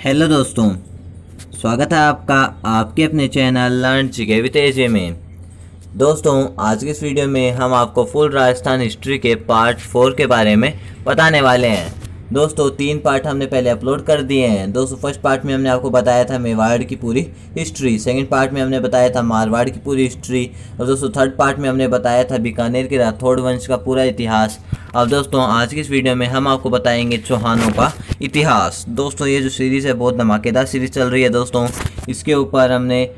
Hello दोस्तों, स्वागत है आपका आपके अपने चैनल लर्न जीके विद एजे में। दोस्तों, आज की इस वीडियो में हम आपको फुल राजस्थान हिस्ट्री के पार्ट 4 के बारे में बताने वाले हैं। दोस्तों, 3 पार्ट हमने पहले अपलोड कर दिए हैं। दोस्तों, फर्स्ट पार्ट में हमने आपको बताया था मेवाड़ की पूरी हिस्ट्री, सेकंड पार्ट में हमने बताया था मारवाड़ की पूरी हिस्ट्री, और दोस्तों थर्ड पार्ट में हमने बताया था बीकानेर के राठौड़ वंश का पूरा इतिहास। अब दोस्तों, आज की इस वीडियो में हम आपको बताएंगे चौहानों का इतिहास। दोस्तों, ये जो सीरीज़ है बहुत धमाकेदार सीरीज़ चल रही है। दोस्तों, इसके ऊपर हमने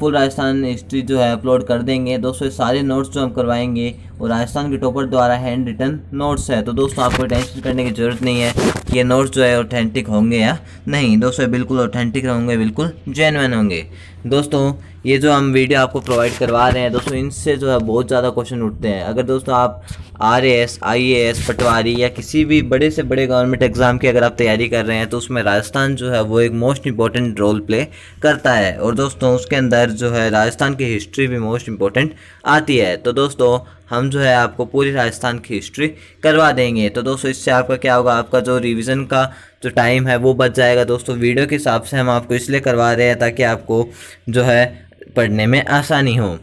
फुल राजस्थान हिस्ट्री जो है अपलोड कर देंगे। दोस्तों, ये सारे नोट्स जो हम करवाएंगे वो राजस्थान के टॉपर द्वारा हैंड रिटन नोट्स है। तो दोस्तों, आपको टेंशन करने की ज़रूरत नहीं है कि ये नोट्स जो है ऑथेंटिक होंगे या नहीं। दोस्तों, बिल्कुल ऑथेंटिक होंगे, बिल्कुल जेन्युइन होंगे। दोस्तों, ये जो हम वीडियो आपको प्रोवाइड करवा रहे हैं दोस्तों, इनसे जो है बहुत ज़्यादा क्वेश्चन उठते हैं। अगर दोस्तों आप RAS, IAS, पटवारी या किसी भी बड़े से बड़े गवर्नमेंट एग्ज़ाम की अगर आप तैयारी कर रहे हैं तो उसमें राजस्थान जो है वो एक मोस्ट इंपॉर्टेंट रोल प्ले करता है। और दोस्तों, उसके अंदर जो है राजस्थान की हिस्ट्री भी मोस्ट इंपॉर्टेंट आती है। तो दोस्तों, हम जो है आपको पूरी राजस्थान की हिस्ट्री करवा देंगे। तो दोस्तों, इससे आपका क्या होगा, आपका जो रिवीजन का जो टाइम है वो बच जाएगा। दोस्तों, वीडियो के हिसाब से हम आपको इसलिए करवा रहे हैं ताकि आपको जो है पढ़ने में आसानी हो।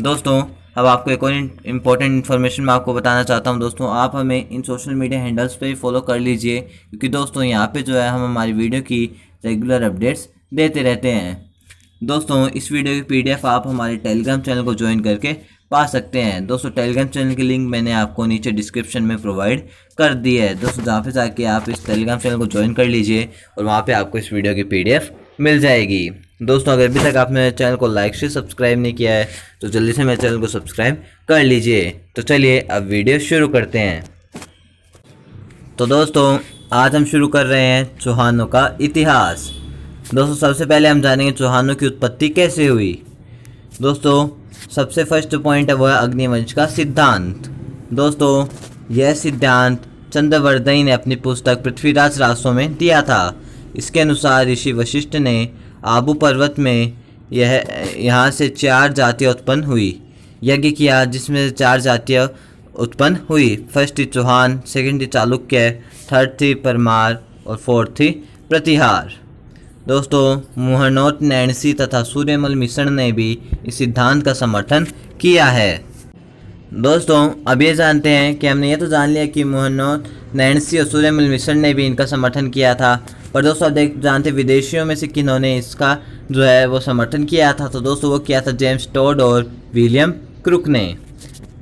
दोस्तों, अब आपको एक और इम्पोर्टेंट इन्फॉर्मेशन मैं आपको बताना चाहता हूं। दोस्तों, आप हमें इन सोशल मीडिया हैंडल्स पे फॉलो कर लीजिए, क्योंकि दोस्तों यहाँ पे जो है हम हमारी वीडियो की रेगुलर अपडेट्स देते रहते हैं। दोस्तों, इस वीडियो की PDF आप हमारे टेलीग्राम चैनल को ज्वाइन करके पा सकते हैं। दोस्तों, टेलीग्राम चैनल की लिंक मैंने आपको नीचे डिस्क्रिप्शन में प्रोवाइड कर दी है। दोस्तों, जहाँ पे जाके आप इस टेलीग्राम चैनल को ज्वाइन कर लीजिए और वहाँ पे आपको इस वीडियो की PDF मिल जाएगी। दोस्तों, अगर अभी तक आपने चैनल को लाइक से सब्सक्राइब नहीं किया है तो जल्दी से मेरे चैनल को सब्सक्राइब कर लीजिए। तो चलिए अब वीडियो शुरू करते हैं। तो दोस्तों, आज हम शुरू कर रहे हैं चौहानों का इतिहास। दोस्तों, सबसे पहले हम जानेंगे चौहानों की उत्पत्ति कैसे हुई। दोस्तों, सबसे फर्स्ट जो पॉइंट है वो है अग्निवंश का सिद्धांत। दोस्तों, यह सिद्धांत चंद्रवर्धन ने अपनी पुस्तक पृथ्वीराज रासों में दिया था। इसके अनुसार ऋषि वशिष्ठ ने आबू पर्वत में यहाँ से 4 जातियाँ उत्पन्न हुई यज्ञ किया, जिसमें 4 जातियाँ उत्पन्न हुई। फर्स्ट थी चौहान, सेकंड थी चालुक्य, थर्ड थी परमार और फोर्थ थी प्रतिहार। दोस्तों, मुहरनोट, नैणसी तथा सूर्यमल मिश्र ने भी इस सिद्धांत का समर्थन किया है। दोस्तों, अब ये जानते हैं कि हमने ये तो जान लिया कि मुहरनोट, नैणसी और सूर्यमल मिश्र ने भी इनका समर्थन किया था, पर दोस्तों आप जानते विदेशियों में से किन्होंने इसका जो है वो समर्थन किया था। तो दोस्तों, वो किया था जेम्स टोड और विलियम क्रुक ने।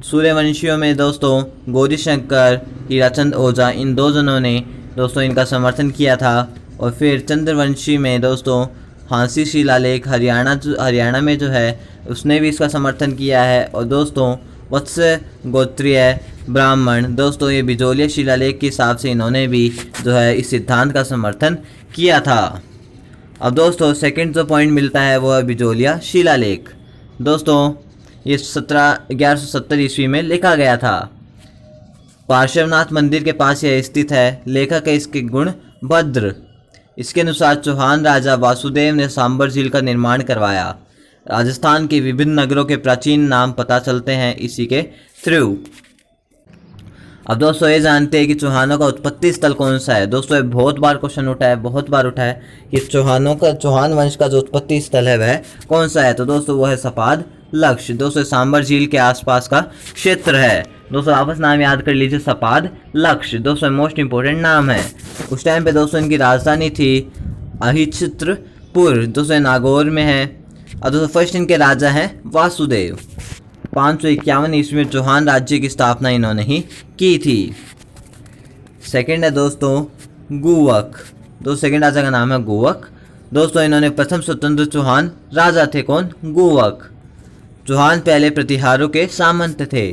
सूर्यवंशियों में दोस्तों गौरीशंकर, हीराचंद ओझा, इन 2 जनों ने दोस्तों इनका समर्थन किया था। और फिर चंद्रवंशी में दोस्तों हांसी शिलालेख हरियाणा में जो है उसने भी इसका समर्थन किया है। और दोस्तों, वत्स गोत्रीय ब्राह्मण, दोस्तों ये बिजोलिया शिलालेख के हिसाब से इन्होंने भी जो है इस सिद्धांत का समर्थन किया था। अब दोस्तों, सेकंड जो पॉइंट मिलता है वो है बिजोलिया शिलालेख। दोस्तों, ये 1170 ईस्वी में लिखा गया था। पार्श्वनाथ मंदिर के पास यह स्थित है। लेखक है इसके गुण भद्र। इसके अनुसार चौहान राजा वासुदेव ने सांबर झील का निर्माण करवाया। राजस्थान के विभिन्न नगरों के प्राचीन नाम पता चलते हैं इसी के थ्रू। अब दोस्तों, ये जानते हैं कि चौहानों का उत्पत्ति स्थल कौन सा है। दोस्तों, ये बहुत बार क्वेश्चन उठा है, बहुत बार उठा है कि चौहान वंश का जो उत्पत्ति स्थल है वह कौन सा है। तो दोस्तों, वो है सपाद लक्ष्य। दोस्तों, सांबर झील के आसपास का क्षेत्र है। दोस्तों, आपस नाम याद कर लीजिए, सपाद लक्ष्य। दोस्तों, मोस्ट इंपॉर्टेंट नाम है। उस टाइम पे दोस्तों इनकी राजधानी थी अहिचित्रपुर। दोस्तों, नागौर में है। और दोस्तों, फर्स्ट इनके राजा हैं वासुदेव। 551 ईस्वी में चौहान राज्य की स्थापना इन्होंने ही की थी। सेकंड है दोस्तों गुवक। सेकंड राजा का नाम है गुवक। दोस्तों, इन्होंने प्रथम स्वतंत्र चौहान राजा थे। कौन? गुवक। चौहान पहले प्रतिहारों के सामंत थे।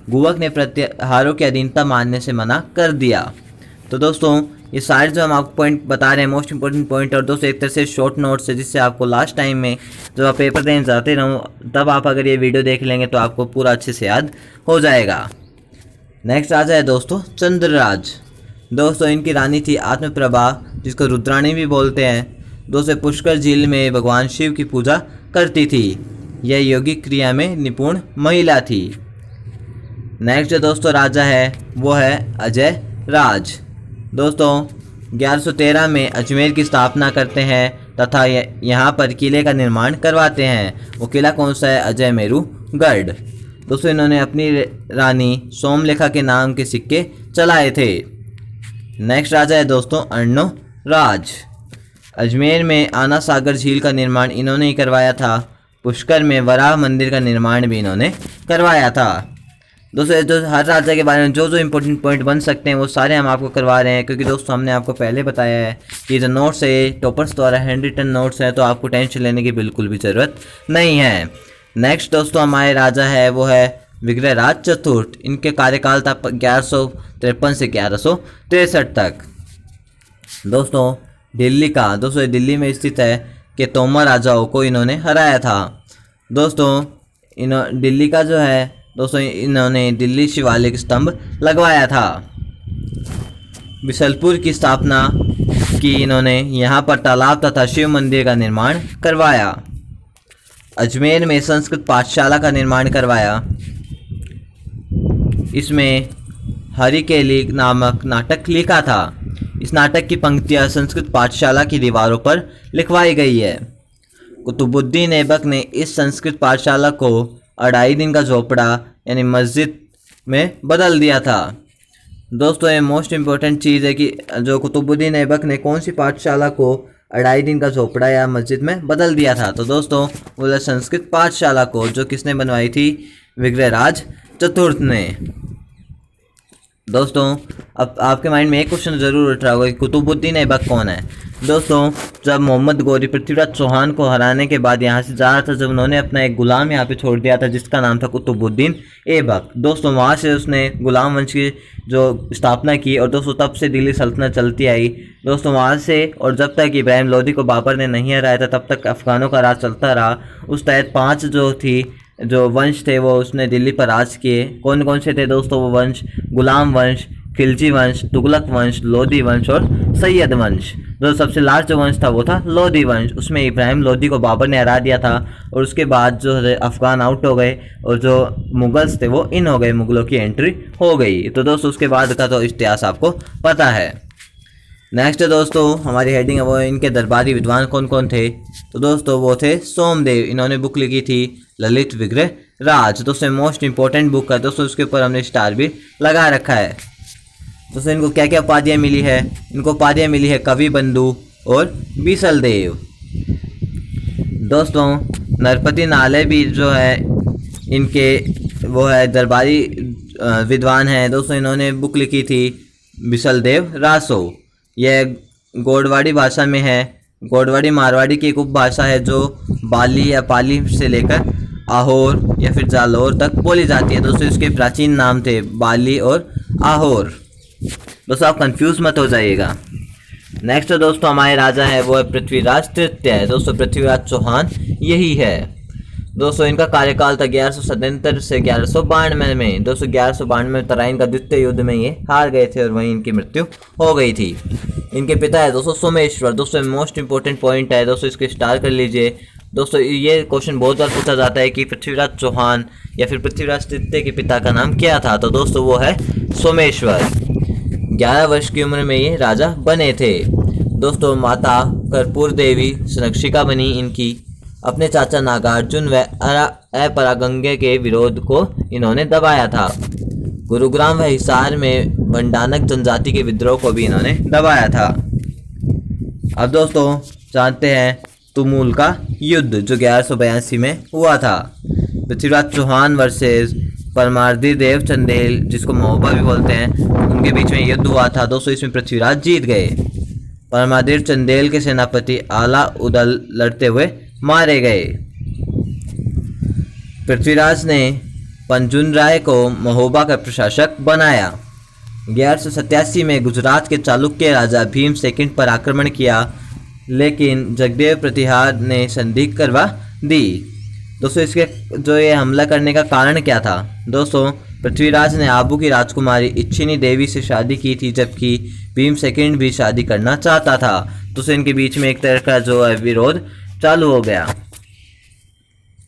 गुवक ने प्रतिहारों की अधीनता मानने से मना कर दिया। तो दोस्तों, ये सारे जो हम आपको पॉइंट बता रहे हैं मोस्ट इंपॉर्टेंट पॉइंट, और दोस्तों एक तरह से शॉर्ट नोट्स है जिससे आपको लास्ट टाइम में जब आप पेपर देने जाते रहो तब आप अगर ये वीडियो देख लेंगे तो आपको पूरा अच्छे से याद हो जाएगा। नेक्स्ट राजा है दोस्तों चंद्रराज। दोस्तों, इनकी रानी थी आत्मप्रभा, जिसको रुद्राणी भी बोलते हैं। दोस्तों, पुष्कर झील में भगवान शिव की पूजा करती थी। यह यौगिक क्रिया में निपुण महिला थी। नेक्स्ट जो दोस्तों राजा है वो है अजय राज। दोस्तों, 1113 में अजमेर की स्थापना करते हैं तथा यहाँ पर किले का निर्माण करवाते हैं। वो किला कौन सा है? अजय मेरू गढ़। दोस्तों इन्होंने अपनी रानी सोमलेखा के नाम के सिक्के चलाए थे। नेक्स्ट राजा है दोस्तों अर्णोराज। अजमेर में आना सागर झील का निर्माण इन्होंने ही करवाया था। पुष्कर में वराह मंदिर का निर्माण भी इन्होंने करवाया था। दोस्तों जो हर राजा के बारे में जो इंपॉर्टेंट पॉइंट बन सकते हैं वो सारे हम आपको करवा रहे हैं, क्योंकि दोस्तों हमने आपको पहले बताया है कि जो नोट्स है टॉपर्स द्वारा हैंड रिटन नोट्स हैं, तो आपको टेंशन लेने की बिल्कुल भी ज़रूरत नहीं है। नेक्स्ट दोस्तों हमारे राजा है वो है विग्रहराज चतुर्थ। इनके कार्यकाल था 1153 से 1163 तक। दोस्तों दिल्ली में स्थित है कि तोमर राजाओं को इन्होंने हराया था। दोस्तों दिल्ली का जो है दोस्तों इन्होंने दिल्ली शिवालिक स्तंभ लगवाया था। बिसलपुर की स्थापना की इन्होंने, यहाँ पर तालाब तथा शिव मंदिर का निर्माण करवाया। अजमेर में संस्कृत पाठशाला का निर्माण करवाया। इसमें हरिकेली नामक नाटक लिखा था। इस नाटक की पंक्तियाँ संस्कृत पाठशाला की दीवारों पर लिखवाई गई है। कुतुबुद्दीन ऐबक ने इस संस्कृत पाठशाला को 2.5 दिन का झोपड़ा यानी मस्जिद में बदल दिया था। दोस्तों ये मोस्ट इम्पोर्टेंट चीज़ है कि जो कुतुबुद्दीन ऐबक ने कौन सी पाठशाला को 2.5 दिन का झोपड़ा या मस्जिद में बदल दिया था, तो दोस्तों वो संस्कृत पाठशाला को, जो किसने बनवाई थी? विग्रहराज चतुर्थ ने। दोस्तों अब आपके माइंड में एक क्वेश्चन ज़रूर उठ रहा होगा कि कुतुबुद्दीन ऐबक कौन है। दोस्तों जब मोहम्मद गौरी पृथ्वीराज चौहान को हराने के बाद यहाँ से जा रहा था, जब उन्होंने अपना एक गुलाम यहाँ पे छोड़ दिया था जिसका नाम था कुतुबुद्दीन ऐबक। दोस्तों वहाँ से उसने गुलाम वंश की जो स्थापना की और दोस्तों तब से दिल्ली सल्तनत चलती आई। दोस्तों वहाँ से और जब तक इब्राहिम लोदी को बाबर ने नहीं हराया था तब तक अफ़गानों का राज चलता रहा। उस तहत 5 जो वंश थे वो उसने दिल्ली पर राज किए। कौन कौन से थे दोस्तों वो वंश? गुलाम वंश, खिलजी वंश, तुगलक वंश, लोदी वंश और सैयद वंश। जो सबसे लास्ट जो वंश था वो था लोदी वंश। उसमें इब्राहिम लोदी को बाबर ने हरा दिया था और उसके बाद जो है अफ़गान आउट हो गए और जो मुगल्स थे वो इन हो गए, मुगलों की एंट्री हो गई। तो दोस्तों उसके बाद का तो इतिहास आपको पता है। नेक्स्ट दोस्तों हमारी हेडिंग है वो इनके दरबारी विद्वान कौन कौन थे। तो दोस्तों वो थे सोमदेव। इन्होंने बुक लिखी थी ललित विग्रह राज। दोस्तों मोस्ट इंपॉर्टेंट बुक है दोस्तों, उसके ऊपर हमने स्टार भी लगा रखा है। दोस्तों इनको क्या क्या उपाधियाँ मिली है? इनको उपाधियाँ मिली है कवि बंधु और बीसल देव। दोस्तों नरपति नाले भी जो है इनके वो है दरबारी विद्वान हैं। दोस्तों इन्होंने बुक लिखी थी बीसल देव रासो। यह गोडवाड़ी भाषा में है। गोडवाड़ी मारवाड़ी की एक उपभाषा है जो बाली या पाली से लेकर आहोर या फिर जालौर तक बोली जाती है। दोस्तों इसके प्राचीन नाम थे बाली और आहोर। दोस्तों आप कंफ्यूज मत हो जाइएगा। नेक्स्ट दोस्तों हमारे राजा है वो है पृथ्वीराज तृतीय। दोस्तों पृथ्वीराज चौहान यही है। दोस्तों इनका कार्यकाल था 1177 से 1192 में। दोस्तों 1192 में तराइन का द्वितीय युद्ध में ये हार गए थे और वहीं इनकी मृत्यु हो गई थी। इनके पिता है दोस्तों सोमेश्वर। दोस्तों मोस्ट इंपॉर्टेंट पॉइंट है दोस्तों, इसको स्टार कर लीजिए। दोस्तों ये क्वेश्चन बहुत बार पूछा जाता है कि पृथ्वीराज चौहान या फिर पृथ्वीराज तृतीय के पिता का नाम क्या था। तो दोस्तों वो है सोमेश्वर। 11 वर्ष की उम्र में ये राजा बने थे। दोस्तों माता कर्पूर देवी संरक्षिका बनी इनकी। अपने चाचा नागार्जुन व अपरागंगे के विरोध को इन्होंने दबाया था। गुरुग्राम व हिसार में भंडानक जनजाति के विद्रोह को भी इन्होंने दबाया था। अब दोस्तों जानते हैं तुमुल का युद्ध जो 1182 में हुआ था। पृथ्वीराज चौहान वर्सेस परमार्दी देव चंदेल, जिसको महोबा भी बोलते हैं, उनके बीच में युद्ध हुआ था। दोस्तों इसमें पृथ्वीराज जीत गए। परमादेव चंदेल के सेनापति आला उदल लड़ते हुए मारे गए। पृथ्वीराज ने पंजुन राय को महोबा का प्रशासक बनाया। 1187 में गुजरात के चालुक्य राजा भीम सेकंड पर आक्रमण किया, लेकिन जगदेव प्रतिहार ने संधि करवा दी। दोस्तों इसके जो ये हमला करने का कारण क्या था? दोस्तों पृथ्वीराज ने आबू की राजकुमारी इच्छिनी देवी से शादी की थी, जबकि भीम सेकंड भी शादी करना चाहता था। दोस्तों इनके बीच में एक तरह का जो है विरोध चालू हो गया।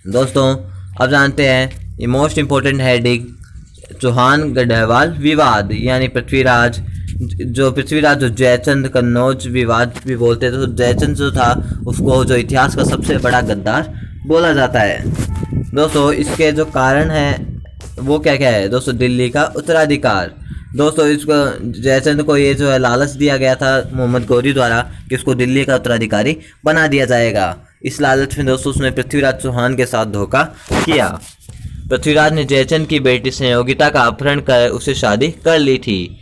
दोस्तों अब जानते हैं ये most important heading Chauhan Garhwal विवाद, यानी पृथ्वीराज जो पृथ्वीराज जो जयचंद कन्नौज विवाद भी बोलते थे, तो जयचंद जो था उसको जो इतिहास का सबसे बड़ा गद्दार बोला जाता है। दोस्तों इसके जो कारण हैं वो क्या क्या है दोस्तों? दिल्ली का उत्तराधिकार। दोस्तों इसको जयचंद को ये जो है लालच दिया गया था मोहम्मद गौरी द्वारा कि उसको दिल्ली का उत्तराधिकारी बना दिया जाएगा। इस लालच में दोस्तों उसने पृथ्वीराज चौहान के साथ धोखा किया। पृथ्वीराज ने जयचंद की बेटी संयोगिता का अपहरण कर उससे शादी कर ली थी।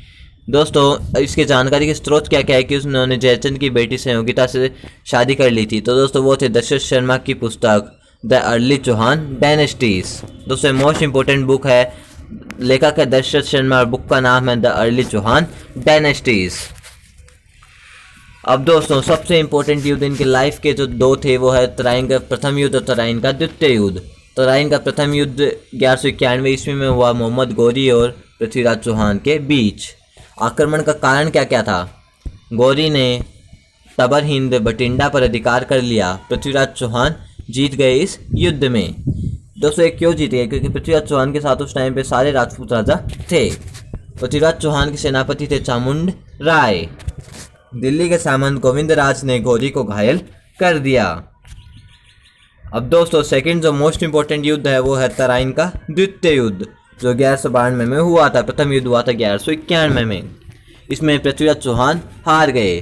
दोस्तों इसकी जानकारी के स्रोत क्या क्या है कि उन्होंने जयचंद की बेटी संयोगिता से शादी कर ली थी? तो दोस्तों वो थे दशरथ शर्मा की पुस्तक द अर्ली चौहान डायनेस्टीज। दोस्तों मोस्ट इंपॉर्टेंट बुक है, लेखक है दशरथ शर्मा और बुक का नाम है द अर्ली चौहान डायनेस्टीज। अब दोस्तों सबसे इंपॉर्टेंट युद्ध इनके लाइफ के जो दो थे वो है तराइन का प्रथम युद्ध और तराइन का द्वितीय युद्ध। तराइन का प्रथम युद्ध 1191 ईस्वी में हुआ मोहम्मद गौरी और पृथ्वीराज चौहान के बीच। आक्रमण का कारण क्या क्या था? गौरी ने तबर हिंद बठिंडा पर अधिकार कर लिया। पृथ्वीराज चौहान जीत गए इस युद्ध में। दोस्तों ये क्यों जीत गए? क्योंकि पृथ्वीराज चौहान के साथ उस टाइम पे सारे राजपूत राजा थे। पृथ्वीराज चौहान के सेनापति थे चामुंड राय। दिल्ली के सामंत गोविंद राज ने गौरी को घायल कर दिया। अब दोस्तों सेकंड जो मोस्ट इंपॉर्टेंट युद्ध है वो है तराइन का द्वितीय युद्ध, जो 1192 में हुआ था। प्रथम युद्ध हुआ था 1191 में। इसमें पृथ्वीराज चौहान हार गए।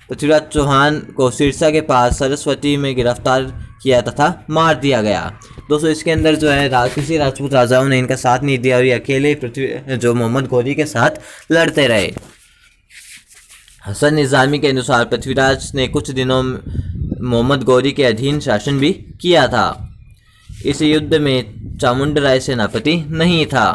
पृथ्वीराज चौहान को सिरसा के पास सरस्वती में गिरफ्तार किया तथा मार दिया गया। दोस्तों इसके अंदर जो है किसी राजपूत राजाओं ने इनका साथ नहीं दिया और ये अकेले पृथ्वी जो मोहम्मद गौरी के साथ लड़ते रहे। हसन निज़ामी के अनुसार पृथ्वीराज ने कुछ दिनों मोहम्मद गौरी के अधीन शासन भी किया था। इस युद्ध में चामुंड राय सेनापति नहीं था।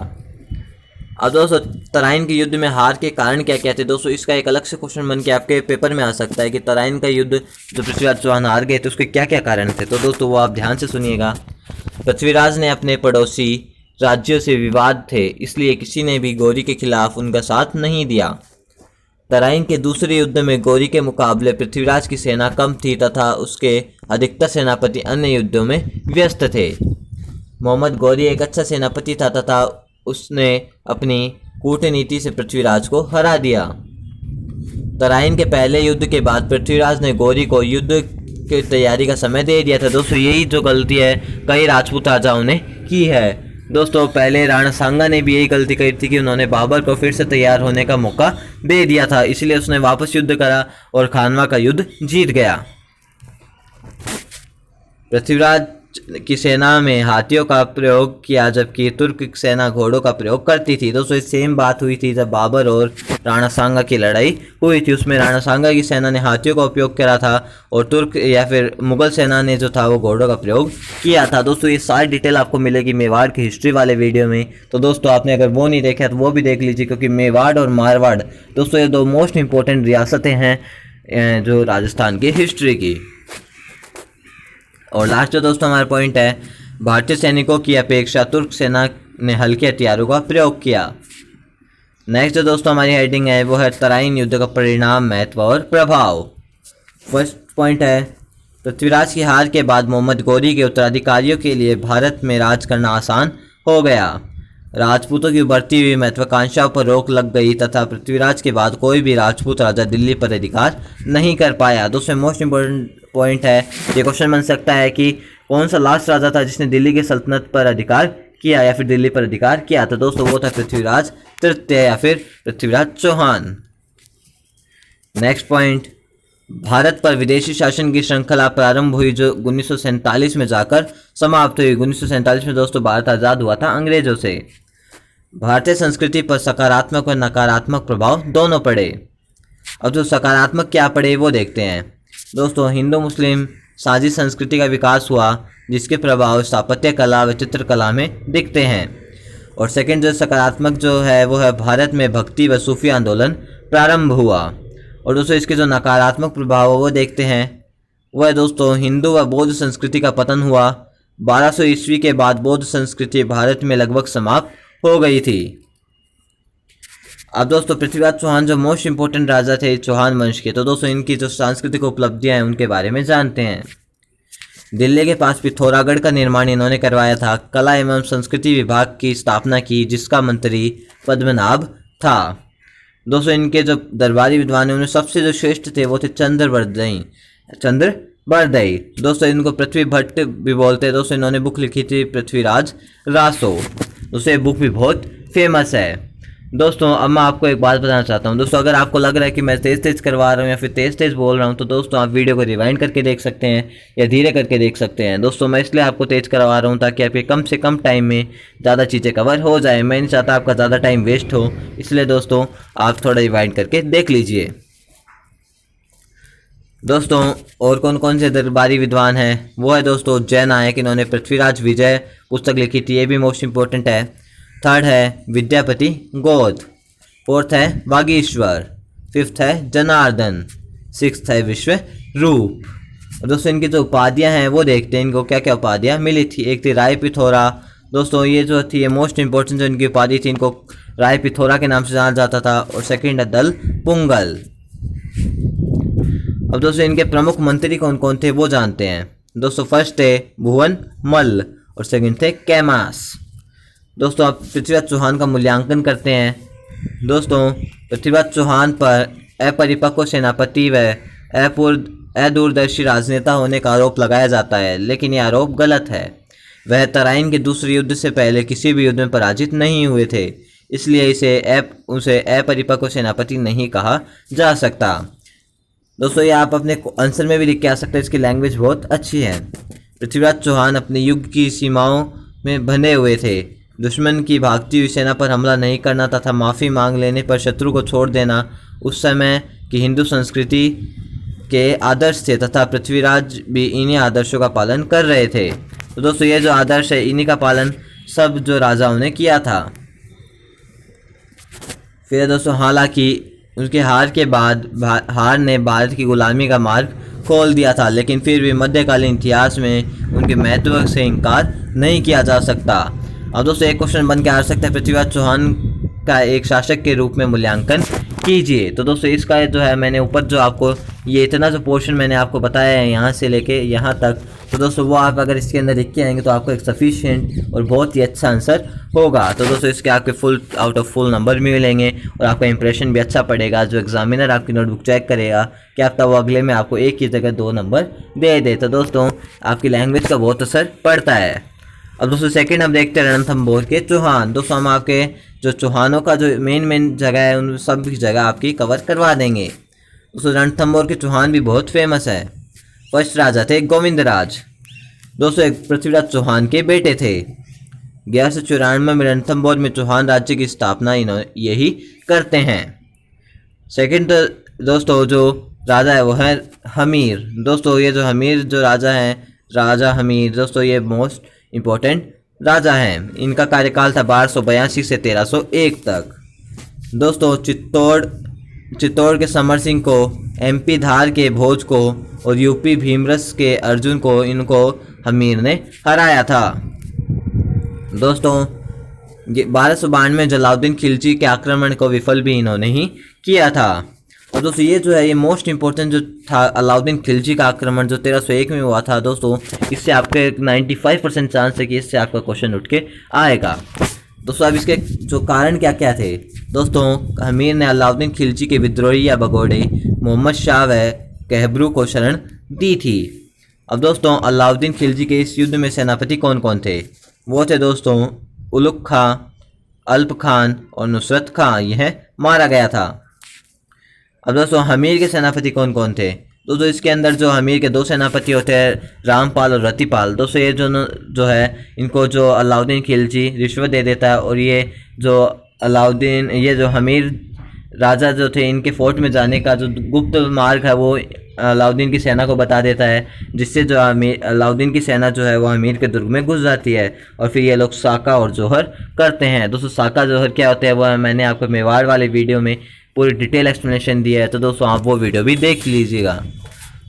अब दोस्तों तराइन के युद्ध में हार के कारण क्या क्या थे? दोस्तों इसका एक अलग से क्वेश्चन बन के आपके पेपर में आ सकता है कि तराइन का युद्ध जो पृथ्वीराज चौहान हार गए थे उसके क्या क्या कारण थे। तो दोस्तों वो आप ध्यान से सुनिएगा। पृथ्वीराज ने अपने पड़ोसी राज्यों से विवाद थे, इसलिए किसी ने भी गौरी के खिलाफ उनका साथ नहीं दिया। तराइन के दूसरे युद्ध में गौरी के मुकाबले पृथ्वीराज की सेना कम थी तथा उसके अधिकतर सेनापति अन्य युद्धों में व्यस्त थे। मोहम्मद गौरी एक अच्छा सेनापति था तथा उसने अपनी कूटनीति से पृथ्वीराज को हरा दिया। तराइन के पहले युद्ध के बाद पृथ्वीराज ने गौरी को युद्ध की तैयारी का समय दे दिया था। दोस्तों यही जो गलती है कई राजपूत राजाओं ने की है। दोस्तों पहले राणा सांगा ने भी यही गलती करी थी कि उन्होंने बाबर को फिर से तैयार होने का मौका दे दिया था, इसलिए उसने वापस युद्ध करा और खानवा का युद्ध जीत गया। पृथ्वीराज की सेना में हाथियों का प्रयोग किया जबकि तुर्क सेना घोड़ों का प्रयोग करती थी। दोस्तों सेम बात हुई थी जब बाबर और राणा सांगा की लड़ाई हुई थी, उसमें राणा सांगा की सेना ने हाथियों का उपयोग करा था और तुर्क या फिर मुगल सेना ने जो था वो घोड़ों का प्रयोग किया था। दोस्तों ये सारी डिटेल आपको मिलेगी मेवाड़ की हिस्ट्री वाले वीडियो में, तो दोस्तों आपने अगर वो नहीं देखा तो वो भी देख लीजिए, क्योंकि मेवाड़ और मारवाड़ दोस्तों ये दो मोस्ट इंपॉर्टेंट रियासतें हैं जो राजस्थान की हिस्ट्री की। और लास्ट जो दोस्तों हमारा पॉइंट है, भारतीय सैनिकों की अपेक्षा तुर्क सेना ने हल्के हथियारों का प्रयोग किया। नेक्स्ट जो दोस्तों हमारी हेडिंग है वो है तराइन युद्ध का परिणाम, महत्व और प्रभाव। फर्स्ट पॉइंट है पृथ्वीराज की हार के बाद मोहम्मद गौरी के उत्तराधिकारियों के लिए भारत में राज करना आसान हो गया। राजपूतों की उभरती हुई महत्वाकांक्षाओं पर रोक लग गई तथा पृथ्वीराज के बाद कोई भी राजपूत राजा दिल्ली पर अधिकार नहीं कर पाया। दोस्तों मोस्ट इंपोर्टेंट पॉइंट है, ये क्वेश्चन बन सकता है कि कौन सा लास्ट राजा था जिसने दिल्ली की सल्तनत पर अधिकार किया या फिर दिल्ली पर अधिकार किया? तो दोस्तों वो था पृथ्वीराज तृतीय या फिर पृथ्वीराज चौहान। नेक्स्ट पॉइंट, भारत पर विदेशी शासन की श्रृंखला प्रारंभ हुई जो 1947 में जाकर समाप्त हुई। 1947 में दोस्तों भारत आज़ाद हुआ था अंग्रेजों से। भारतीय संस्कृति पर सकारात्मक और नकारात्मक प्रभाव दोनों पड़े। अब जो सकारात्मक क्या पड़े वो देखते हैं। दोस्तों हिंदू मुस्लिम साझी संस्कृति का विकास हुआ जिसके प्रभाव स्थापत्य कला व चित्रकला में दिखते हैं। और सेकंड जो सकारात्मक जो है वो है भारत में भक्ति व सूफी आंदोलन प्रारंभ हुआ। और दोस्तों इसके जो नकारात्मक प्रभाव वो देखते हैं, वह दोस्तों हिंदू व बौद्ध संस्कृति का पतन हुआ। 1200 ईस्वी के बाद बौद्ध संस्कृति भारत में लगभग समाप्त हो गई थी। अब दोस्तों पृथ्वीराज चौहान जो मोस्ट इंपॉर्टेंट राजा थे चौहान वंश के, तो दोस्तों इनकी जो सांस्कृतिक उपलब्धियां हैं उनके बारे में जानते हैं। दिल्ली के पास पिथौरागढ़ का निर्माण इन्होंने करवाया था। कला एवं संस्कृति विभाग की स्थापना की जिसका मंत्री पद्मनाभ था। दोस्तों इनके जो दरबारी विद्वान हैं उनमें सबसे जो श्रेष्ठ थे वो थे चंद्रबरदई। दोस्तों इनको पृथ्वी भट्ट भी बोलते हैं। दोस्तों इन्होंने बुक लिखी थी पृथ्वीराज रासो। दोस्तों ये बुक भी बहुत फेमस है। दोस्तों अब मैं आपको एक बात बताना चाहता हूँ। दोस्तों अगर आपको लग रहा है कि मैं तेज़ तेज़ करवा रहा हूँ या फिर तेज़ तेज़ बोल रहा हूँ तो दोस्तों आप वीडियो को रिवाइंड करके देख सकते हैं या धीरे करके देख सकते हैं। दोस्तों मैं इसलिए आपको तेज़ करवा रहा हूँ ताकि आपके कम से कम टाइम में ज़्यादा चीज़ें कवर हो जाए। मैं नहीं चाहता आपका ज़्यादा टाइम वेस्ट हो, इसलिए दोस्तों आप थोड़ा रिवाइंड करके देख लीजिए। दोस्तों और कौन कौन से दरबारी विद्वान हैं वो है दोस्तों जय नायक, इन्होंने पृथ्वीराज विजय पुस्तक लिखी थी, ये भी मोस्ट इंपॉर्टेंट है। थर्ड है विद्यापति गोद। फोर्थ है वागीश्वर। फिफ्थ है जनार्दन। सिक्स्थ है विश्व रूप। दोस्तों इनकी जो उपाधियाँ हैं वो देखते हैं, इनको क्या क्या उपाधियाँ मिली थी। एक थी राय पिथौरा। दोस्तों ये जो थी ये मोस्ट इंपॉर्टेंट जो इनकी उपाधि थी, इनको राय पिथौरा के नाम से जाना जाता था। और सेकंड है दल पुंगल। अब दोस्तों इनके प्रमुख मंत्री कौन कौन थे वो जानते हैं। दोस्तों फर्स्ट थे भुवन मल्ल और सेकंड थे कैमास। दोस्तों आप पृथ्वीराज चौहान का मूल्यांकन करते हैं। दोस्तों पृथ्वीराज चौहान पर अपरिपक्व सेनापति व अदूरदर्शी राजनेता होने का आरोप लगाया जाता है, लेकिन यह आरोप गलत है। वह तराइन के दूसरे युद्ध से पहले किसी भी युद्ध में पराजित नहीं हुए थे, इसलिए उसे अपरिपक्व सेनापति नहीं कहा जा सकता। दोस्तों ये आप अपने आंसर में भी लिख के आ सकते हैं, इसकी लैंग्वेज बहुत अच्छी है। पृथ्वीराज चौहान अपने युग की सीमाओं में बंधे हुए थे। दुश्मन की भागती हुई सेना पर हमला नहीं करना तथा माफ़ी मांग लेने पर शत्रु को छोड़ देना उस समय की हिंदू संस्कृति के आदर्श थे तथा पृथ्वीराज भी इन्हीं आदर्शों का पालन कर रहे थे। तो दोस्तों ये जो आदर्श है इन्हीं का पालन सब जो राजाओं ने किया था। फिर दोस्तों हालांकि उनके हार के बाद हार ने भारत की गुलामी का मार्ग खोल दिया था, लेकिन फिर भी मध्यकालीन इतिहास में उनके महत्व से इनकार नहीं किया जा सकता। अब दोस्तों एक क्वेश्चन बन के आ सकता है, पृथ्वीराज चौहान का एक शासक के रूप में मूल्यांकन कीजिए। तो दोस्तों इसका जो है मैंने ऊपर जो आपको ये इतना जो पोर्शन मैंने आपको बताया है यहाँ से लेके यहाँ तक, तो दोस्तों वो आप अगर इसके अंदर लिख के आएंगे तो आपको एक सफिशिएंट और बहुत ही अच्छा आंसर होगा। तो दोस्तों इसके आपके full out of full number भी मिलेंगे और आपका इंप्रेशन भी अच्छा पड़ेगा। जो एग्जामिनर आपकी नोटबुक चेक करेगा क्या पता वो अगले में आपको एक की जगह 2 नंबर दे दे। तो दोस्तों आपकी लैंग्वेज का बहुत असर पड़ता है। अब दोस्तों सेकंड हम देखते हैं रणथंभौर के चौहान। दोस्तों हम आपके जो चौहानों का जो मेन जगह है उन सब जगह आपकी कवर करवा देंगे। दोस्तों रणथंभौर के चौहान भी बहुत फेमस है। फर्स्ट राजा थे गोविंदराज। दोस्तों एक पृथ्वीराज चौहान के बेटे थे। 1194 में रणथंभौर में चौहान राज्य की स्थापना यही करते हैं। सेकंड दोस्तों जो राजा है वो है हमीर। दोस्तों ये जो हमीर जो राजा हैं राजा हमीर, दोस्तों ये मोस्ट इम्पोर्टेंट राजा हैं। इनका कार्यकाल था 1282 से 1301 तक। दोस्तों चित्तौड़ के समर सिंह को, MP धार के भोज को और UP भीमरस के अर्जुन को इनको हमीर ने हराया था। दोस्तों 1292 में जलालुद्दीन खिलजी के आक्रमण को विफल भी इन्होंने ही किया था। और दोस्तों ये जो है ये मोस्ट इंपॉर्टेंट जो था अलाउद्दीन खिलजी का आक्रमण जो 1301 में हुआ था। दोस्तों इससे आपके 95% चांस है कि इससे आपका क्वेश्चन उठ के आएगा। दोस्तों अब इसके जो कारण क्या क्या थे। दोस्तों हमीर ने अलाउद्दीन खिलजी के विद्रोही या भगोड़े मोहम्मद शाह व कहबरू को शरण दी थी। अब दोस्तों अलाउद्दीन खिलजी के इस युद्ध में सेनापति कौन कौन थे वो थे दोस्तों उलुग खां, अल्प खान और नुसरत खां। यह मारा गया था। अब दोस्तों हमीर के सेनापति कौन कौन थे। दोस्तों इसके अंदर जो हमीर के 2 सेनापति होते हैं रामपाल और रतिपाल। दोस्तों ये जो है इनको जो अलाउद्दीन खिलजी रिश्वत दे देता है और ये जो अलाउद्दीन ये जो हमीर राजा जो थे इनके फोर्ट में जाने का जो गुप्त मार्ग है वो अलाउद्दीन की सेना को बता देता है, जिससे जो अलाउद्दीन की सेना जो है वो हमीर के दुर्ग में घुस जाती है और फिर ये लोग साका और जौहर करते हैं। दोस्तों साका जौहर क्या होता है वो मैंने आपको मेवाड़ वाले वीडियो में पूरी डिटेल एक्सप्लेनेशन दिया है, तो दोस्तों आप वो वीडियो भी देख लीजिएगा।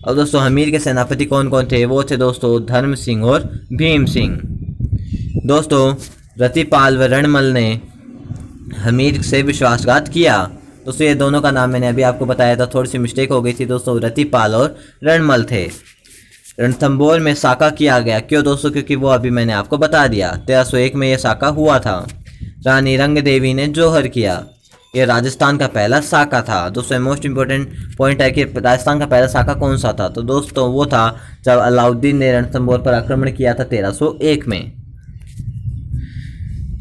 और दोस्तों हमीर के सेनापति कौन कौन थे वो थे दोस्तों धर्म सिंह और भीम सिंह। दोस्तों रतिपाल व रणमल ने हमीर से विश्वासघात किया। दोस्तों ये दोनों का नाम मैंने अभी आपको बताया था, थोड़ी सी मिस्टेक हो गई थी। दोस्तों रतिपाल और रणमल थे। रणथंभौर में साका किया गया क्यों दोस्तों, क्योंकि वो अभी मैंने आपको बता दिया। 1301 में ये साका हुआ था। रानी रंग देवी ने जौहर किया। ये राजस्थान का पहला साका था। दोस्तों मोस्ट इम्पोर्टेंट पॉइंट है कि राजस्थान का पहला साका कौन सा था, तो दोस्तों वो था जब अलाउद्दीन ने रणथंभौर पर आक्रमण किया था 1301 में।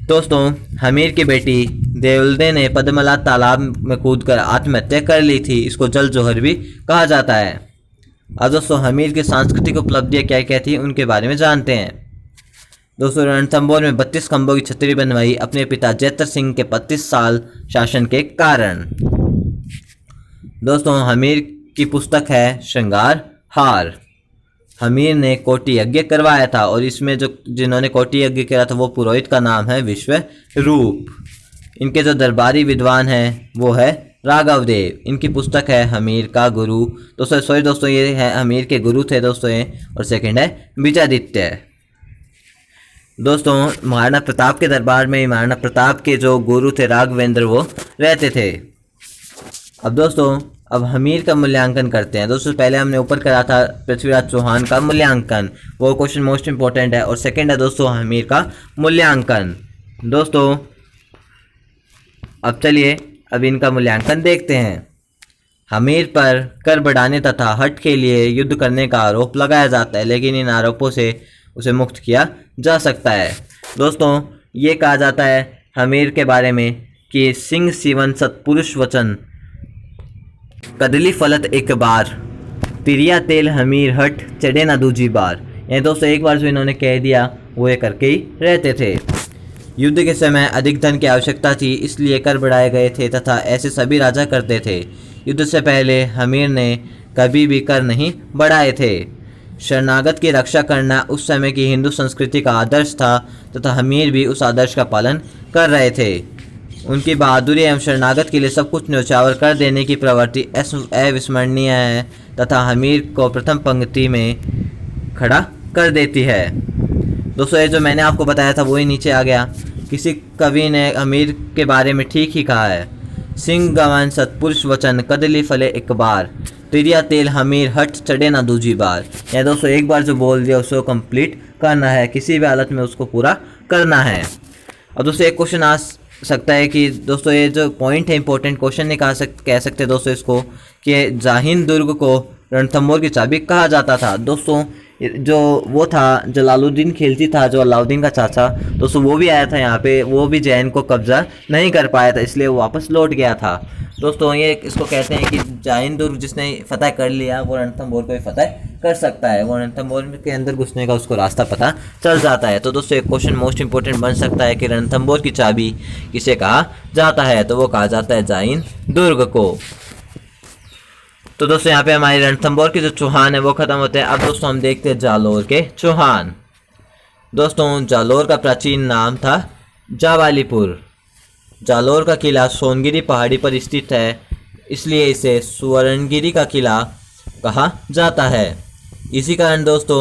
दोस्तों हमीर की बेटी देवलदे ने पद्मला तालाब में कूदकर आत्महत्या कर ली थी, इसको जल जोहर भी कहा जाता है। अब दोस्तों हमीर की सांस्कृतिक उपलब्धियाँ क्या क्या थी उनके बारे में जानते हैं। दोस्तों रणथंभौर में 32 खंभों की छतरी बनवाई अपने पिता जैतर सिंह के 35 साल शासन के कारण। दोस्तों हमीर की पुस्तक है श्रृंगार हार। हमीर ने कोटि यज्ञ करवाया था और इसमें जिन्होंने कोटि यज्ञ किया था वो पुरोहित का नाम है विश्वरूप। इनके जो दरबारी विद्वान हैं वो है राघव देव। इनकी पुस्तक है हमीर का गुरु। दोस्तों ये है हमीर के गुरु थे दोस्तों ये, और सेकंड है विजयादित्य। दोस्तों महाराणा प्रताप के दरबार में महाराणा प्रताप के जो गुरु थे राघवेंद्र वो रहते थे। अब हमीर का मूल्यांकन करते हैं। दोस्तों पहले हमने ऊपर करा था पृथ्वीराज चौहान का मूल्यांकन, वो क्वेश्चन मोस्ट इंपॉर्टेंट है। और सेकंड है दोस्तों हमीर का मूल्यांकन। दोस्तों अब चलिए अब इनका मूल्यांकन देखते हैं। हमीर पर कर बढ़ाने तथा हट के लिए युद्ध करने का आरोप लगाया जाता है, लेकिन इन आरोपों से उसे मुक्त किया जा सकता है। दोस्तों ये कहा जाता है हमीर के बारे में कि सिंह सिवन सतपुरुष वचन कदली फलत एक बार, तिरिया तेल हमीर हट चढ़े ना दूजी बार। ये दोस्तों एक बार जो इन्होंने कह दिया वो ये करके ही रहते थे। युद्ध के समय अधिक धन की आवश्यकता थी, इसलिए कर बढ़ाए गए थे तथा ऐसे सभी राजा करते थे। युद्ध से पहले हमीर ने कभी भी कर नहीं बढ़ाए थे। शरणागत की रक्षा करना उस समय की हिंदू संस्कृति का आदर्श था तथा हमीर भी उस आदर्श का पालन कर रहे थे। उनकी बहादुरी एवं शरणागत के लिए सब कुछ न्यौछावर कर देने की प्रवृत्ति अविस्मरणीय है तथा हमीर को प्रथम पंक्ति में खड़ा कर देती है। दोस्तों ये जो मैंने आपको बताया था वही नीचे आ गया। किसी कवि ने हमीर के बारे में ठीक ही कहा है, सिंह गवन सतपुरुष वचन कदली फले एक बार, तिरिया तेल हमीर हट चढ़े ना दूजी बार। या दोस्तों एक बार जो बोल दिया उसको कंप्लीट करना है, किसी भी हालत में उसको पूरा करना है। अब दोस्तों एक क्वेश्चन आ सकता है कि दोस्तों ये जो पॉइंट है इंपॉर्टेंट क्वेश्चन नहीं कह सकते हैं दोस्तों इसको कि जाहिन दुर्ग को रणथंभौर की चाबी कहा जाता था। दोस्तों जो वो था जलालुद्दीन खिलजी था जो अलाउद्दीन का चाचा, दोस्तों वो भी आया था यहाँ पे, वो भी जैन को कब्जा नहीं कर पाया था इसलिए वो वापस लौट गया था। दोस्तों ये इसको कहते हैं कि जाहिन दुर्ग जिसने फतह कर लिया वो रणथंभौर को भी फतह कर सकता है, वो रणथंभौर के अंदर घुसने का उसको रास्ता पता चल जाता है। तो दोस्तों एक क्वेश्चन मोस्ट इंपॉर्टेंट बन सकता है कि रणथंभौर की चाबी किसे कहा जाता है, तो वो कहा जाता है जाहिन दुर्ग को। तो दोस्तों यहाँ पे हमारे रणथंभौर के जो चौहान है वो खत्म होते हैं। अब दोस्तों हम देखते हैं जालोर के चौहान। दोस्तों जालोर का प्राचीन नाम था जावालीपुर। जालोर का किला सोनगिरी पहाड़ी पर स्थित है, इसलिए इसे सुवर्णगिरी का किला कहा जाता है। इसी कारण दोस्तों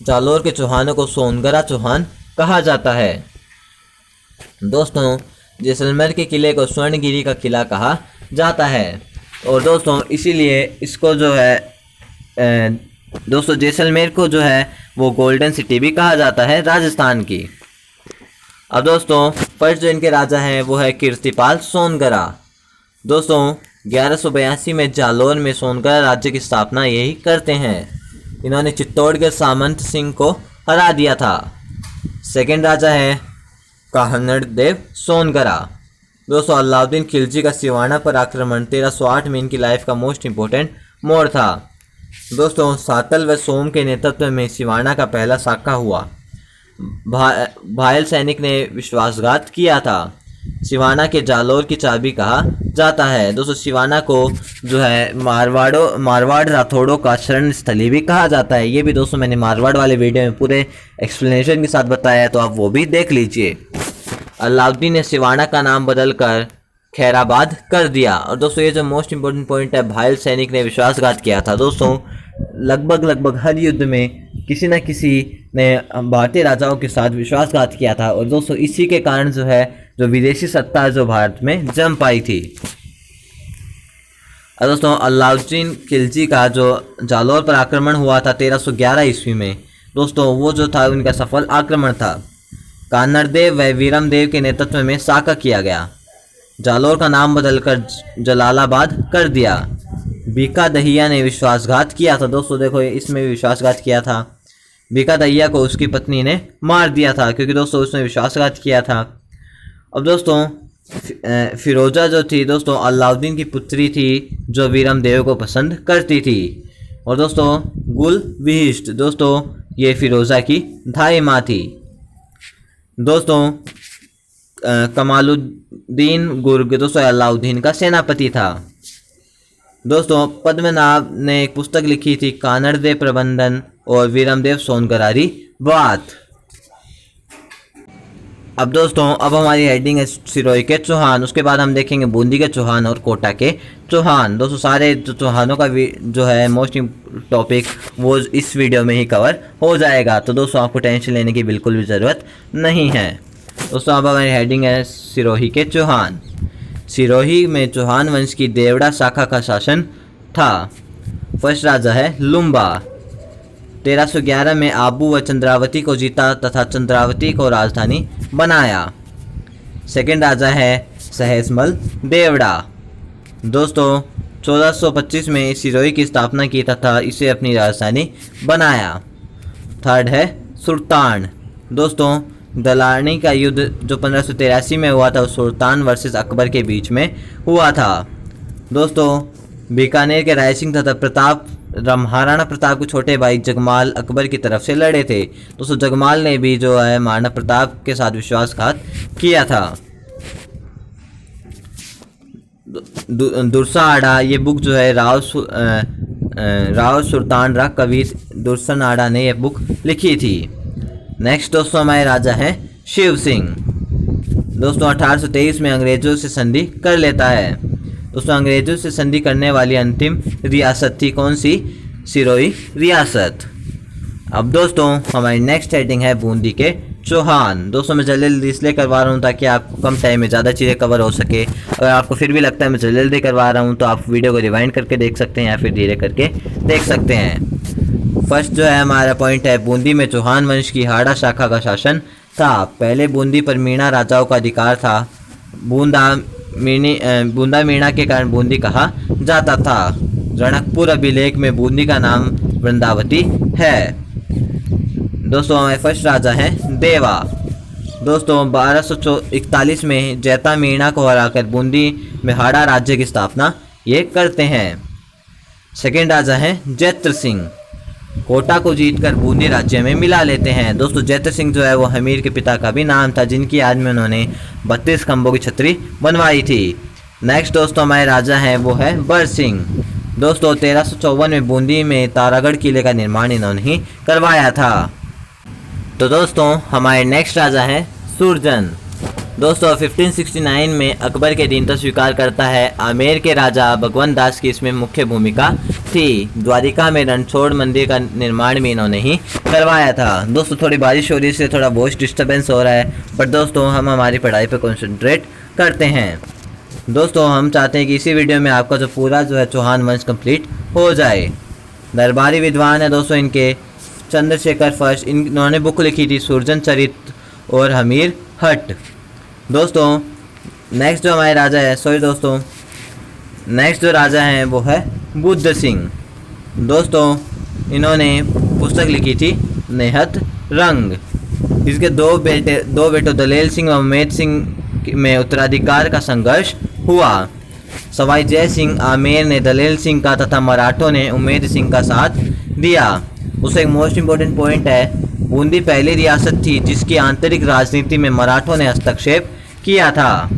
जालोर के चौहानों को सोनगरा चौहान कहा जाता है। दोस्तों जैसलमेर के किले को स्वर्णगिरी का किला कहा जाता है और दोस्तों इसीलिए इसको जो है दोस्तों जैसलमेर को जो है वो गोल्डन सिटी भी कहा जाता है राजस्थान की। अब दोस्तों फर्स्ट जो इनके राजा हैं वो है कीर्तिपाल सोनगरा। दोस्तों 1182 में जालोर में सोनगरा राज्य की स्थापना यही करते हैं। इन्होंने चित्तौड़गढ़ सामंत सिंह को हरा दिया था। सेकंड राजा है काहनड़ देव सोनगरा। दोस्तों अलाउद्दीन खिलजी का सिवाना पर आक्रमण 1308 में इनकी लाइफ का मोस्ट इंपॉर्टेंट मोड़ था। दोस्तों सातल व सोम के नेतृत्व में सिवाना का पहला साका हुआ। भायल सैनिक ने विश्वासघात किया था। सिवाना के जालोर की चाबी कहा जाता है। दोस्तों सिवाना को जो है मारवाड़ राठौड़ों का शरण स्थली भी कहा जाता है। ये भी दोस्तों मैंने मारवाड़ वाले वीडियो में पूरे एक्सप्लेनेशन के साथ बताया है, तो आप वो भी देख लीजिए। अलाउद्दीन ने सिवाना का नाम बदलकर खैराबाद कर दिया। और दोस्तों ये जो मोस्ट इंपॉर्टेंट पॉइंट है, भायल सैनिक ने विश्वासघात किया था। दोस्तों लगभग हर युद्ध में किसी न किसी ने भारतीय राजाओं के साथ विश्वासघात किया था और दोस्तों इसी के कारण जो है जो विदेशी सत्ता जो भारत में जम पाई थी। और दोस्तों अलाउद्दीन खिलजी का जो जालोर पर आक्रमण हुआ था 1311 ईस्वी में, दोस्तों वो जो था उनका सफल आक्रमण था। कान्नड़ देव व वीरम देव के नेतृत्व में साका किया गया। जालौर का नाम बदलकर जलालाबाद कर दिया। बीका दहिया ने विश्वासघात किया था। दोस्तों देखो इसमें भी विश्वासघात किया था। बीका दहिया को उसकी पत्नी ने मार दिया था क्योंकि दोस्तों उसने विश्वासघात किया था। अब दोस्तों फिरोजा जो थी दोस्तों अलाउद्दीन की पुत्री थी जो वीरमदेव को पसंद करती थी। और दोस्तों गुल विहिष्ट दोस्तों ये फिरोजा की धाई माँ थी। दोस्तों कमालुद्दीन गुर्ग दोस्तों अलाउद्दीन का सेनापति था। दोस्तों पद्मनाभ ने एक पुस्तक लिखी थी कानड़दे प्रबंधन और वीरमदेव सोनगरारी बात। अब दोस्तों अब हमारी हेडिंग है सिरोही के चौहान। उसके बाद हम देखेंगे बूंदी के चौहान और कोटा के चौहान। दोस्तों सारे जो चौहानों का जो है मोस्ट टॉपिक वो इस वीडियो में ही कवर हो जाएगा, तो दोस्तों आपको टेंशन लेने की बिल्कुल भी ज़रूरत नहीं है। दोस्तों अब हमारी हेडिंग है सिरोही के चौहान। सिरोही में चौहान वंश की देवड़ा शाखा का शासन था। फर्स्ट राजा है लुम्बा। 1311 में आबू व चंद्रावती को जीता तथा चंद्रावती को राजधानी बनाया। सेकंड राजा है सहसमल देवड़ा। दोस्तों 1425 में सिरोही की स्थापना की तथा इसे अपनी राजधानी बनाया। थर्ड है सुल्तान। दोस्तों दलानी का युद्ध जो 1583 में हुआ था वो सुल्तान वर्सेस अकबर के बीच में हुआ था। दोस्तों बीकानेर के राय सिंह तथा प्रताप महाराणा प्रताप के छोटे भाई जगमाल अकबर की तरफ से लड़े थे। दोस्तों जगमाल ने भी जो है महाराणा प्रताप के साथ विश्वासघात किया था। दुरसा आड़ा ये बुक जो है राव सुल्तान रा कवि दुरसन आड़ा ने यह बुक लिखी थी। नेक्स्ट दोस्तों हमारे राजा हैं शिव सिंह। दोस्तों 1823 में अंग्रेजों से संधि कर लेता है। दोस्तों अंग्रेजों से संधि करने वाली अंतिम रियासत थी कौन सी? सिरोही रियासत। अब दोस्तों हमारी नेक्स्ट हेडिंग है बूंदी के चौहान। दोस्तों मैं जल्दी इसलिए करवा रहा हूँ ताकि आपको कम टाइम में ज़्यादा चीज़ें कवर हो सके। अगर आपको फिर भी लगता है मैं जल्दी करवा रहा हूँ तो आप वीडियो को रिवाइंड करके देख सकते हैं या फिर धीरे करके देख सकते हैं। फर्स्ट जो है हमारा पॉइंट है बूंदी में चौहान वंश की हाड़ा शाखा का शासन था। पहले बूंदी पर मीणा राजाओं का अधिकार था। बूंदा मीणा के कारण बूंदी कहा जाता था। रणकपुर अभिलेख में बूंदी का नाम वृंदावती है। दोस्तों हमारे फर्स्ट राजा हैं देवा। दोस्तों 1241 में जैता मीणा को हराकर बूंदी में हाड़ा राज्य की स्थापना ये करते हैं। सेकेंड राजा हैं जैत्र सिंह। कोटा को जीतकर बूंदी राज्य में मिला लेते हैं। दोस्तों जैत्र सिंह जो है वो हमीर के पिता का भी नाम था जिनकी याद में उन्होंने 32 खंभों की छतरी बनवाई थी। नेक्स्ट दोस्तों हमारे राजा हैं वो है बर सिंह। दोस्तों 1354 में बूंदी में तारागढ़ किले का निर्माण इन्होंने ही करवाया था। तो दोस्तों हमारे नेक्स्ट राजा हैं सुरजन। दोस्तों 1569 में अकबर के दीनता स्वीकार करता है। आमेर के राजा भगवंत दास की इसमें मुख्य भूमिका थी। द्वारिका में रणछोड़ मंदिर का निर्माण भी इन्होंने ही करवाया था। दोस्तों थोड़ी बारिश हो रही है इसलिए थोड़ा वॉइस डिस्टर्बेंस हो रहा है, बट दोस्तों हम हमारी पढ़ाई पर कॉन्सेंट्रेट करते हैं। दोस्तों हम चाहते हैं कि इसी वीडियो में आपका जो पूरा जो है चौहान वंश कंप्लीट हो जाए। दरबारी विद्वान है दोस्तों इनके चंद्रशेखर फर्स्ट। इन्होंने बुक लिखी थी सुरजन चरित और हमीर हट। दोस्तों नेक्स्ट जो हमारे राजा है नेक्स्ट जो राजा हैं वो है बुद्ध सिंह। दोस्तों इन्होंने पुस्तक लिखी थी नेहत रंग। इसके दो बेटों दलेल सिंह व उमेद सिंह में उत्तराधिकार का संघर्ष हुआ। सवाई जय सिंह आमेर ने दलेल सिंह का तथा मराठों ने उमेद सिंह का साथ दिया। उससे एक मोस्ट इम्पोर्टेंट पॉइंट है बूंदी पहली रियासत थी जिसकी आंतरिक राजनीति में मराठों ने हस्तक्षेप किया था।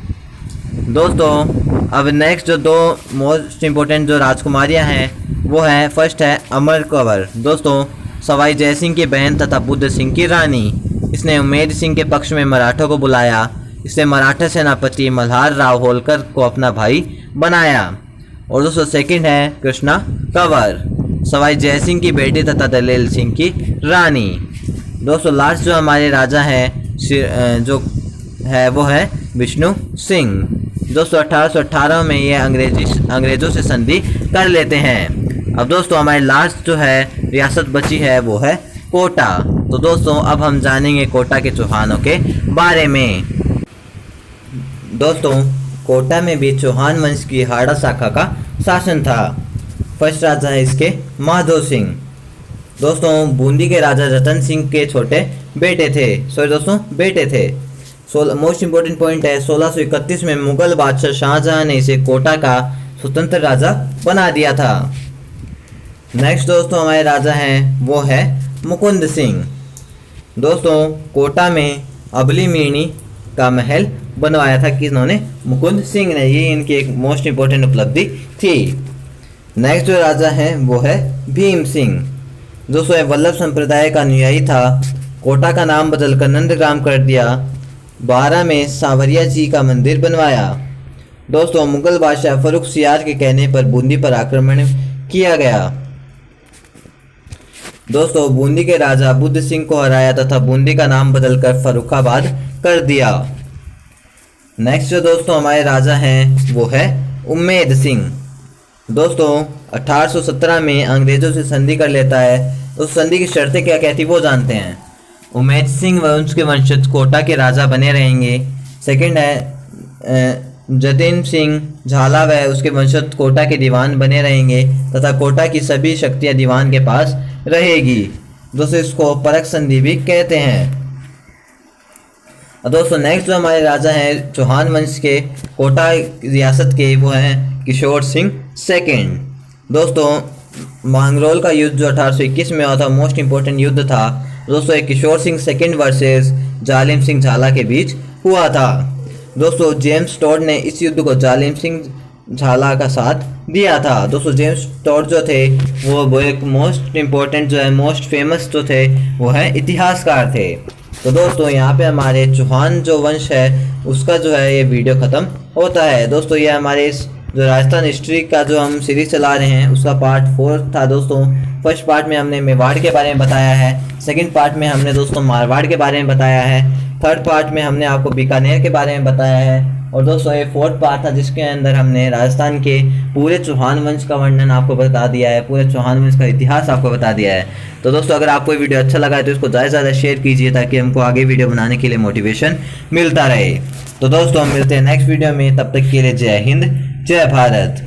दोस्तों अब नेक्स्ट जो दो मोस्ट इम्पोर्टेंट जो राजकुमारियां हैं वो है फर्स्ट है अमर कंवर। दोस्तों सवाई जय सिंह की बहन तथा बुद्ध सिंह की रानी। इसने उमेद सिंह के पक्ष में मराठों को बुलाया। इसने मराठा सेनापति मल्हार राव होलकर को अपना भाई बनाया। और दोस्तों सेकंड है कृष्णा कंवर, सवाई जय सिंह की बेटी तथा दलेल सिंह की रानी। दोस्तों लास्ट जो हमारे राजा हैं जो है वो है विष्णु सिंह। दोस्तों 1818 में ये अंग्रेजों से संधि कर लेते हैं। अब दोस्तों हमारे लास्ट जो है रियासत बची है वो है कोटा। तो दोस्तों अब हम जानेंगे कोटा के चौहानों के बारे में। दोस्तों कोटा में भी चौहान वंश की हाड़ा शाखा का शासन था। फर्स्ट राजा है इसके माधो सिंह। दोस्तों बूंदी के राजा रतन सिंह के छोटे बेटे थे, सॉरी दोस्तों बेटे थे। मोस्ट इंपोर्टेंट पॉइंट है 1631 में मुगल बादशाह शाहजहां ने इसे कोटा का स्वतंत्र राजा बना दिया था। नेक्स्ट दोस्तों हमारे राजा हैं वो है मुकुंद सिंह। दोस्तों कोटा में अबली मीणी का महल बनवाया था किन्होंने? मुकुंद सिंह ने। ये इनकी एक मोस्ट इंपोर्टेंट उपलब्धि थी। नेक्स्ट जो राजा हैं वो है भीम सिंह। दोस्तों ये वल्लभ संप्रदाय का अनुयायी था। कोटा का नाम बदलकर नंदग्राम कर दिया। 12 में सांवरिया जी का मंदिर बनवाया। दोस्तों मुगल बादशाह फरुख सियार के कहने पर बूंदी पर आक्रमण किया गया। दोस्तों बूंदी के राजा बुद्ध सिंह को हराया तथा बूंदी का नाम बदलकर फर्रुखाबाद कर दिया। नेक्स्ट जो दोस्तों हमारे राजा हैं वो है उम्मेद सिंह। दोस्तों 1817 में अंग्रेजों से संधि कर लेता है। उस संधि की शर्तें क्या क्या थी वो जानते हैं। उम्मेद सिंह व उसके वंशज कोटा के राजा बने रहेंगे। सेकंड है जतिन सिंह झाला व उसके वंशज कोटा के दीवान बने रहेंगे तथा कोटा की सभी शक्तियां दीवान के पास रहेगी। दोस्तों इसको परख संधि भी कहते हैं। दोस्तों नेक्स्ट जो हमारे राजा हैं चौहान वंश के कोटा रियासत के वो हैं किशोर सिंह सेकंड। दोस्तों मांगरोल का युद्ध जो 1821 में हुआ था मोस्ट इंपोर्टेंट युद्ध था। दोस्तों एक किशोर सिंह सेकंड वर्सेस जालिम सिंह झाला के बीच हुआ था। दोस्तों जेम्स टॉड ने इस युद्ध को जालिम सिंह झाला का साथ दिया था। दोस्तों जेम्स टॉड जो थे वो एक मोस्ट इंपोर्टेंट जो है मोस्ट फेमस जो थे वो है इतिहासकार थे। तो दोस्तों यहाँ पे हमारे चौहान जो वंश है उसका जो है ये वीडियो ख़त्म होता है। दोस्तों ये हमारे इस जो राजस्थान हिस्ट्री का जो हम सीरीज चला रहे हैं उसका पार्ट 4 था। दोस्तों फर्स्ट पार्ट में हमने मेवाड़ के बारे में बताया है। सेकंड पार्ट में हमने दोस्तों मारवाड़ के बारे में बताया है। थर्ड पार्ट में हमने आपको बीकानेर के बारे में बताया है। और दोस्तों ये फोर्थ पार्ट था जिसके अंदर हमने राजस्थान के पूरे चौहान वंश का वर्णन आपको बता दिया है, पूरे चौहान वंश का इतिहास आपको बता दिया है। तो दोस्तों अगर आपको ये वीडियो अच्छा लगा है तो इसको ज़्यादा से ज़्यादा शेयर कीजिए ताकि हमको आगे वीडियो बनाने के लिए मोटिवेशन मिलता रहे। तो दोस्तों हम मिलते हैं नेक्स्ट वीडियो में, तब तक के लिए जय हिंद जय भारत।